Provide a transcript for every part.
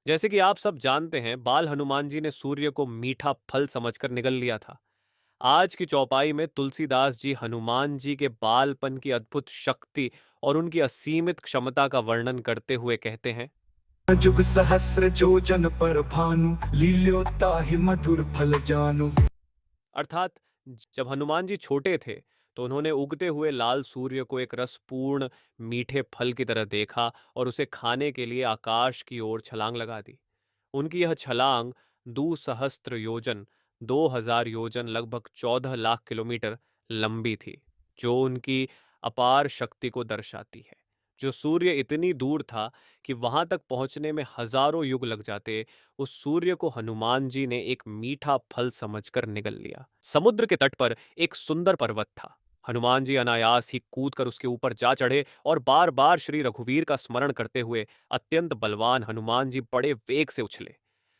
जैसे कि आप सब जानते हैं, बाल हनुमान जी ने सूर्य को मीठा फल समझकर निगल लिया था। आज की चौपाई में तुलसीदास जी हनुमान जी के बालपन की अद्भुत शक्ति और उनकी असीमित क्षमता का वर्णन करते हुए कहते हैं। जुग सहस्र जो जन पर भानु, लील्योता ही मधुर फल जानु। अर्थात जब हनुमान जी छोटे थे तो उन्होंने उगते हुए लाल सूर्य को एक रसपूर्ण मीठे फल की तरह देखा और उसे खाने के लिए आकाश की ओर छलांग लगा दी। उनकी यह छलांग दुसहस्त्र योजन 2000 योजन लगभग 14 लाख किलोमीटर लंबी थी, जो उनकी अपार शक्ति को दर्शाती है। जो सूर्य इतनी दूर था कि वहां तक पहुंचने में हजारों युग लग जाते, उस सूर्य को हनुमान जी ने एक मीठा फल समझकर निगल लिया। समुद्र के तट पर एक सुंदर पर्वत था। हनुमान जी अनायास ही कूद कर उसके ऊपर जा चढ़े और बार बार श्री रघुवीर का स्मरण करते हुए अत्यंत बलवान हनुमान जी बड़े वेग से उछले।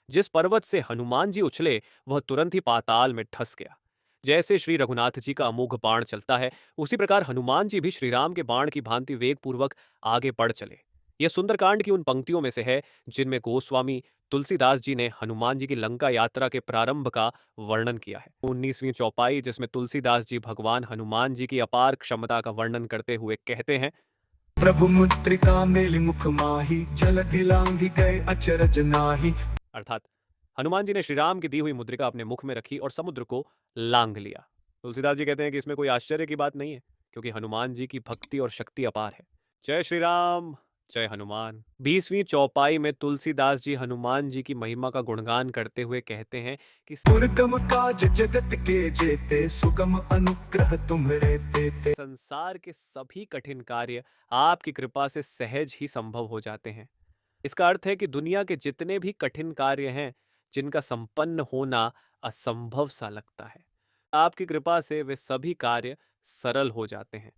जिस पर्वत से हनुमान जी उछले, वह तुरंत ही पाताल में धंस गया। जैसे श्री रघुनाथ जी का अमोघ बाण चलता है, उसी प्रकार हनुमान जी भी श्री राम के बाण की भांति वेगपूर्वक आगे बढ़ चले। यह सुंदरकांड की उन पंक्तियों में से है जिनमें गोस्वामी तुलसीदास जी ने हनुमान जी की लंका यात्रा के प्रारंभ का वर्णन किया है। 19वीं चौपाई, जिसमें तुलसीदास जी भगवान हनुमान जी की अपार क्षमता का वर्णन करते हुए कहते हैं। प्रभु मुद्रिका मेलि मुख माही, जलधि लांघि गए अचरज नाही। अर्थात हनुमान जी ने श्री राम की दी हुई मुद्रिका अपने मुख में रखी और समुद्र को लांघ लिया। तुलसीदास जी कहते हैं कि इसमें कोई आश्चर्य की बात नहीं है, क्योंकि हनुमान जी की भक्ति और शक्ति अपार है। जय श्री राम, जय हनुमान। 20वीं चौपाई में तुलसीदास जी हनुमान जी की महिमा का गुणगान करते हुए कहते हैं कि दुर्गम काज जगत के जेते, सुगम अनुग्रह तुम्हरे तेते। संसार के सभी कठिन कार्य आपकी कृपा से सहज ही संभव हो जाते हैं। इसका अर्थ है कि दुनिया के जितने भी कठिन कार्य हैं, जिनका संपन्न होना असंभव सा लगता है, आपकी कृपा से वे सभी कार्य सरल हो जाते हैं।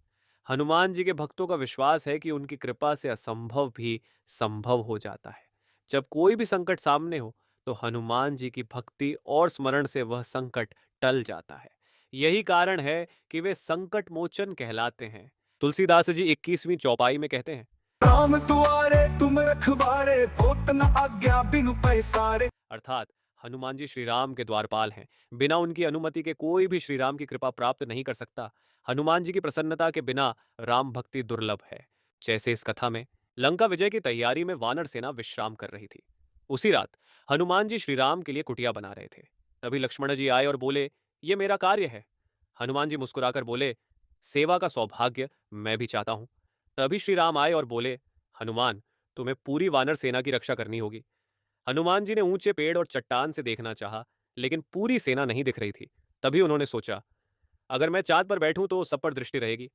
हनुमान जी के भक्तों का विश्वास है कि उनकी कृपा से असंभव भी संभव हो जाता है। जब कोई भी संकट सामने हो, तो हनुमान जी की भक्ति और स्मरण से वह संकट टल जाता है। यही कारण है कि वे संकट मोचन कहलाते हैं। तुलसीदास जी 21वीं चौपाई में कहते हैं। राम दुआरे तुम रखवारे, होत न आज्ञा बिनु पैसारे। अर्थात हनुमान जी श्री राम के द्वारपाल हैं। बिना उनकी अनुमति के कोई भी श्री राम की कृपा प्राप्त नहीं कर सकता। हनुमान जी की प्रसन्नता के बिना राम भक्ति दुर्लभ है। जैसे इस कथा में लंका विजय की तैयारी में वानर सेना विश्राम कर रही थी। उसी रात हनुमान जी श्री राम के लिए कुटिया बना रहे थे। तभी लक्ष्मण जी आए और बोले, ये मेरा कार्य है। हनुमान जी मुस्कुराकर बोले, सेवा का सौभाग्य मैं भी चाहता हूं। तभी श्री राम आए और बोले, हनुमान, तुम्हें पूरी वानर सेना की रक्षा करनी होगी। हनुमान जी ने ऊंचे पेड़ और चट्टान से देखना चाहा, लेकिन पूरी सेना नहीं दिख रही थी। तभी उन्होंने सोचा, अगर मैं चांद पर बैठूं तो सब पर दृष्टि रहेगी।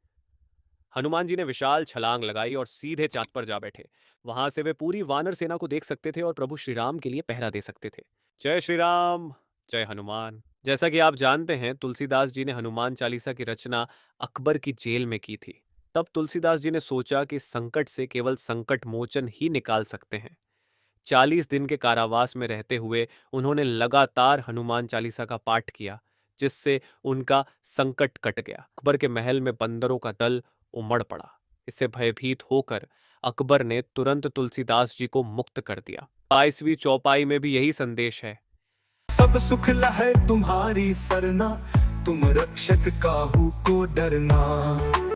हनुमान जी ने विशाल छलांग लगाई और सीधे चांद पर जा बैठे। वहां से वे पूरी वानर सेना को देख सकते थे और प्रभु श्री राम के लिए पहरा दे सकते थे। जय श्री राम, जय हनुमान। जैसा कि आप जानते हैं, तुलसीदास जी ने हनुमान चालीसा की रचना अकबर की जेल में की थी। तब तुलसीदास जी ने सोचा कि संकट से केवल संकट मोचन ही निकाल सकते हैं। 40 दिन के कारावास में रहते हुए उन्होंने लगातार हनुमान चालीसा का पाठ किया, जिससे उनका संकट कट गया। अकबर के महल में बंदरों का दल उमड़ पड़ा। इससे भयभीत होकर अकबर ने तुरंत तुलसीदास जी को मुक्त कर दिया। 22वीं चौपाई में भी यही संदेश है। सब सुख लहै तुम्हारी सरना, तुम रक्षक काहू को डरना।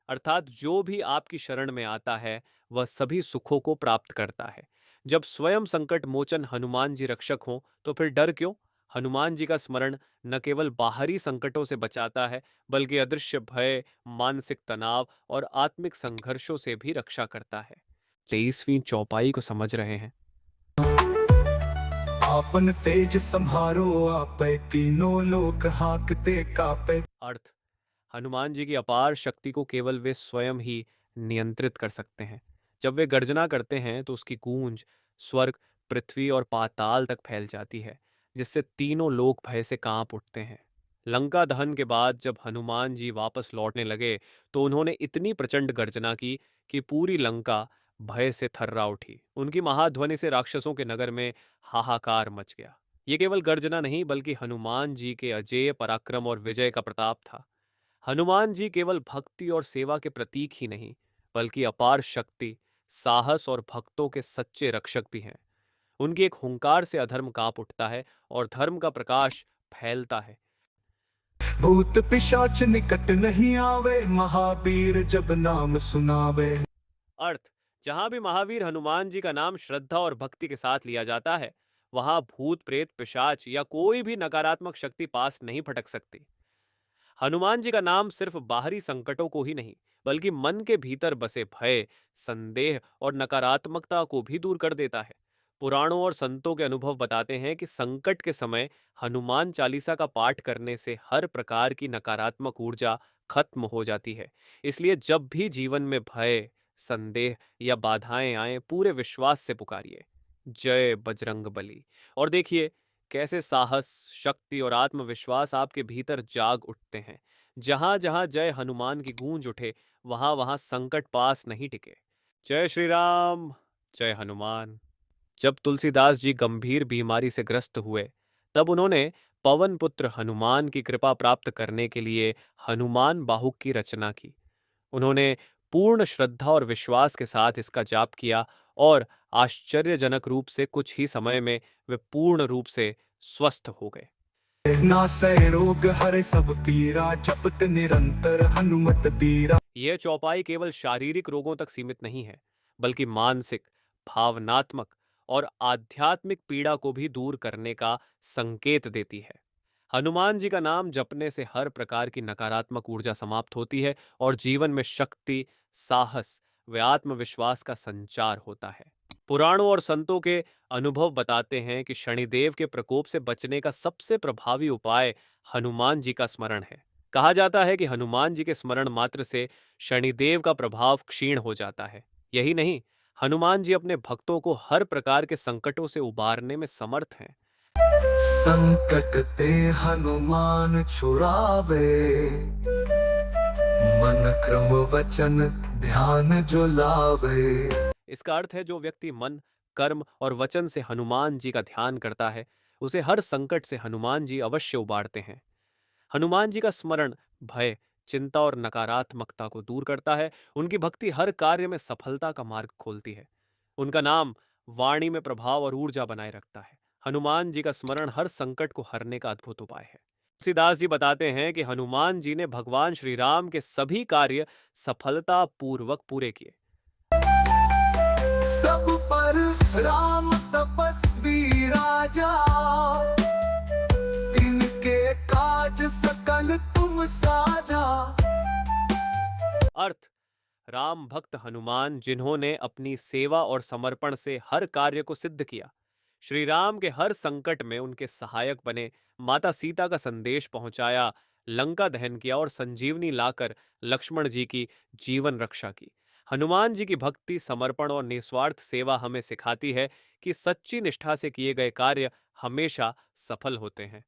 अर्थात जो भी आपकी शरण में आता है, वह सभी सुखों को प्राप्त करता है। जब स्वयं संकट मोचन हनुमान जी रक्षक हों, तो फिर डर क्यों? हनुमान जी का स्मरण न केवल बाहरी संकटों से बचाता है, बल्कि अदृश्य भय, मानसिक तनाव और आत्मिक संघर्षों से भी रक्षा करता है। 23वीं चौपाई को समझ रहे हैं। आपन तेज संहारो आपै, तीनों लोक हाकते कापै। अर्थ, हनुमान जी की अपार शक्ति को केवल वे स्वयं ही नियंत्रित कर सकते हैं। जब वे गर्जना करते हैं तो उसकी गूंज स्वर्ग, पृथ्वी और पाताल तक फैल जाती है, जिससे तीनों लोक भय से कांप उठते हैं। लंका दहन के बाद जब हनुमान जी वापस लौटने लगे, तो उन्होंने इतनी प्रचंड गर्जना की कि पूरी लंका भय से थर्रा उठी। उनकी महाध्वनि से राक्षसों के नगर में हाहाकार मच गया। ये केवल गर्जना नहीं, बल्कि हनुमान जी के अजेय पराक्रम और विजय का प्रताप था। हनुमान जी केवल भक्ति और सेवा के प्रतीक ही नहीं, बल्कि अपार शक्ति, साहस और भक्तों के सच्चे रक्षक भी हैं। उनकी एक हुंकार से अधर्म कांप उठता है और धर्म का प्रकाश फैलता है। भूत पिशाच निकट नहीं आवे, महावीर जब नाम सुनावे। अर्थ, जहां भी महावीर हनुमान जी का नाम श्रद्धा और भक्ति के साथ लिया जाता है, वहां भूत प्रेत पिशाच या कोई भी नकारात्मक शक्ति पास नहीं फटक सकती। हनुमान जी का नाम सिर्फ बाहरी संकटों को ही नहीं, बल्कि मन के भीतर बसे भय, संदेह और नकारात्मकता को भी दूर कर देता है। पुराणों और संतों के अनुभव बताते हैं कि संकट के समय हनुमान चालीसा का पाठ करने से हर प्रकार की नकारात्मक ऊर्जा खत्म हो जाती है। इसलिए जब भी जीवन में भय, संदेह या बाधाएं आए, पूरे विश्वास से पुकारिए, जय बजरंग बली, और देखिए कैसे साहस, शक्ति और आत्मविश्वास आपके भीतर जाग उठते हैं। जहां जहां जय हनुमान की गूंज उठे, वहां वहां संकट पास नहीं टिके। जय श्री राम, जय हनुमान। जब तुलसीदास जी गंभीर बीमारी से ग्रस्त हुए, तब उन्होंने पवन पुत्र हनुमान की कृपा प्राप्त करने के लिए हनुमान बाहुक की रचना की। उन्होंने पूर्ण श्रद्धा और विश्वास के साथ इसका जाप किया और आश्चर्यजनक रूप से कुछ ही समय में वे पूर्ण रूप से स्वस्थ हो गए। नासै रोग हरे सब पीरा, जपत निरंतर हनुमत बीरा। यह चौपाई केवल शारीरिक रोगों तक सीमित नहीं है, बल्कि मानसिक, भावनात्मक और आध्यात्मिक पीड़ा को भी दूर करने का संकेत देती है। हनुमान जी का नाम जपने से हर प्रकार की नकारात्मक ऊर्जा समाप्त होती है और जीवन में शक्ति, साहस व आत्मविश्वास का संचार होता है। पुराणों और संतों के अनुभव बताते हैं कि शनिदेव के प्रकोप से बचने का सबसे प्रभावी उपाय हनुमान जी का स्मरण है। कहा जाता है कि हनुमान जी के स्मरण मात्र से शनिदेव का प्रभाव क्षीण हो जाता है। यही नहीं, हनुमान जी अपने भक्तों को हर प्रकार के संकटों से उबारने में समर्थ हैं। संकट ते हनुमान छुड़ावे, मन क्रम वचन ध्यान जो लावे। इसका अर्थ है, जो व्यक्ति मन, कर्म और वचन से हनुमान जी का ध्यान करता है, उसे हर संकट से हनुमान जी अवश्य उबारते हैं। हनुमान जी का स्मरण भय, चिंता और नकारात्मकता को दूर करता है। उनकी भक्ति हर कार्य में सफलता का मार्ग खोलती है। उनका नाम वाणी में प्रभाव और ऊर्जा बनाए रखता है। हनुमान जी का स्मरण हर संकट को हरने का अद्भुत उपाय है। तुलसीदास जी बताते हैं कि हनुमान जी ने भगवान श्री राम के सभी कार्य सफलता पूर्वक पूरे किए। सब पर राम तपस्वी राजा, इनके काज सकल तुम साजा। अर्थ, राम भक्त हनुमान जिन्होंने अपनी सेवा और समर्पण से हर कार्य को सिद्ध किया, श्री राम के हर संकट में उनके सहायक बने, माता सीता का संदेश पहुंचाया, लंका दहन किया और संजीवनी लाकर लक्ष्मण जी की जीवन रक्षा की। हनुमान जी की भक्ति, समर्पण और निस्वार्थ सेवा हमें सिखाती है कि सच्ची निष्ठा से किए गए कार्य हमेशा सफल होते हैं।